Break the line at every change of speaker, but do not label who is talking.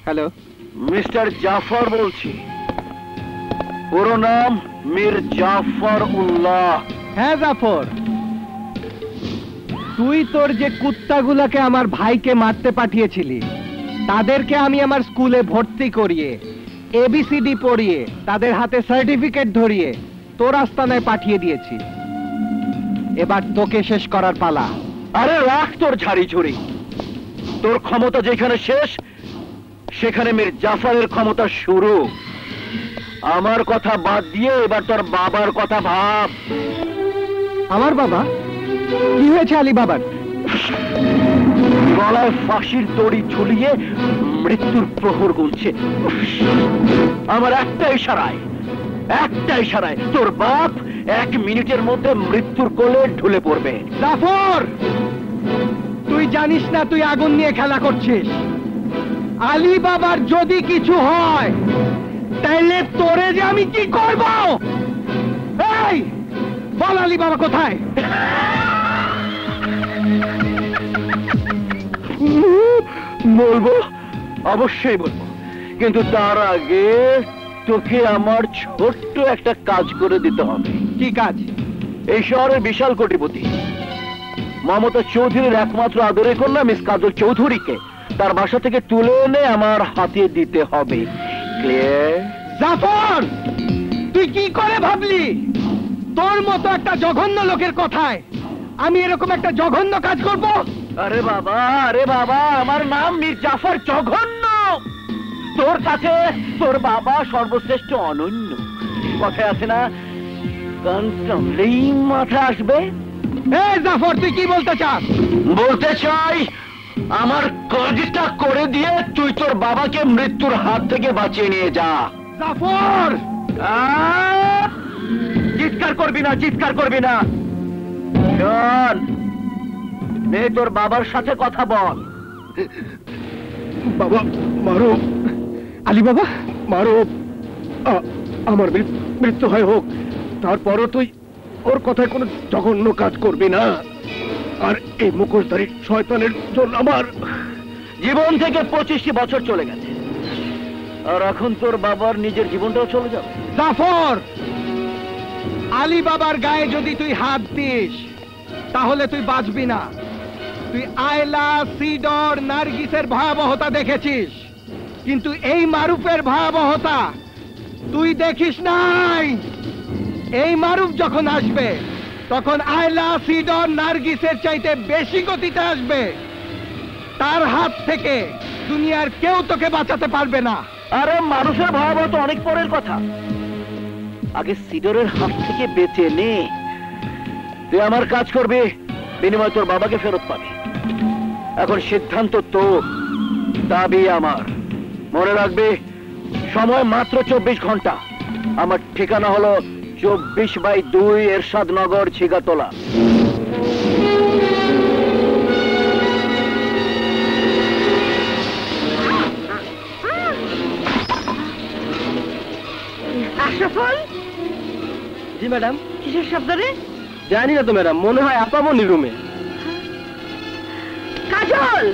Hello,
mister Zafar বলছি। পুরো নাম মীর জাফর উল্লাহ।
হ্যাঁ জাফর, তুই তোর যে কুত্তাগুলাকে আমার ভাইকে মারতে পাঠিয়েছিলি তাদেরকে আমি আমার স্কুলে ভর্তি করিয়ে এবিসিডি পড়িয়ে তাদের হাতে সার্টিফিকেট ধরিয়ে তোর আস্তানায় পাঠিয়ে দিয়েছি। এবার তোকে শেষ করার পালা।
আরে রাখ তোর ঝাড়ি ঝুড়ি। তোর ক্ষমতা যেখানে শেষ সেখানে মীর জাফরের ক্ষমতা শুরু। আমার কথা বাদ দিয়ে এবার তোর বাবার কথা ভাব।
আমার বাবা? কি হয়েছে আলী বাবার?
গলায় ফাঁসির দড়ি ঝুলিয়ে মৃত্যুর প্রহর গুনছে। আমার একটা ইশারায় তোর বাপ 1 মিনিটের মধ্যে মৃত্যুর কোলে ঢুলে পড়বে।
জাফর, তুই জানিস না তুই আগুন নিয়ে খেলা করছিস। আলী বাবার যদি কিছু হয় তাহলে তোরে যে আমি কি করব? এই বল, আলী বাবা কোথায়?
বলবো, অবশ্যই বলবো, কিন্তু তার আগে তোকে আমার ছোট্ট একটা কাজ করে দিতে হবে।
কি কাজ?
এই শহরের বিশাল কোটিপতি মমতা চৌধুরীর একমাত্র আদরের কন্যা মিস কাজল চৌধুরীকে তার বাসা থেকে তুলে এনে আমার হাতে দিতে হবে।
জাফর, তুই কি করে ভাবলি তোর মতো একটা জঘন্য লোকের কথায় আমি এরকম একটা জঘন্য কাজ করব?
আরে বাবা, আমার নাম মীর জাফর জঘন্য। তোর কাছে তোর বাবা সর্বশ্রেষ্ঠ, অনন্য। কথায় আছে না, কান টানলেই মাথা আসবে।
এই জাফর, তুই কি বলতে চাস?
বলতে চাই, আমার কাজটা করে দিয়ে তুই তোর বাবাকে মৃত্যুর হাত থেকে বাঁচিয়ে নিয়ে যা।
জাফর,
চিৎকার করবি না। শোন, নে তোর বাবার সাথে কথা বল।
বাবা মারো, আলী বাবা মারো, আমার মৃত্যু হয় হোক, তারপরও তুই ওর কথায় কোনো জঘন্য কাজ করবি না। আর এই মুখোশধারী শয়তানের জন্য আমার
জীবন থেকে 25টি বছর চলে গেছে, আর এখন তোর বাবার নিজের জীবনটাও চলে যাবে।
জাফর, আলী বাবার গায়ে যদি তুই হাত দিস তাহলে তুই বাঁচবি না। তুই আয়লা, সিডর, নার্গিসের ভয়াবহতা দেখেছিস, কিন্তু এই মারুফের ভয়াবহতা তুই দেখিস নাই। এই মারুফ যখন আসবে তখন আয়লা, সিডর, নার্গিসের চাইতে বেশি গতিতে আসবে। তার হাত থেকে দুনিয়ার কেউ তোকে বাঁচাতে পারবে না।
আরে মানুষের ভয়াবহতা অনেক পরের কথা, আগে সিডরের হাত থেকে বেঁচে নে। তুই আমার কাজ করবি, বিনিময়ে তোর বাবাকে ফেরত পাবি। এখন সিদ্ধান্ত তোর, দাবি আমার। মনে রাখবি, সময় মাত্র 24 ঘন্টা। আমার ঠিকানা হলো 24/2 এরশাদ নগর, ছিগাতলা।
আশরাফুল?
জি ম্যাডাম।
কিসের শব্দ রে?
জানি না তো ম্যাডাম, মনে হয় আপামনি রুমে।
কাজল!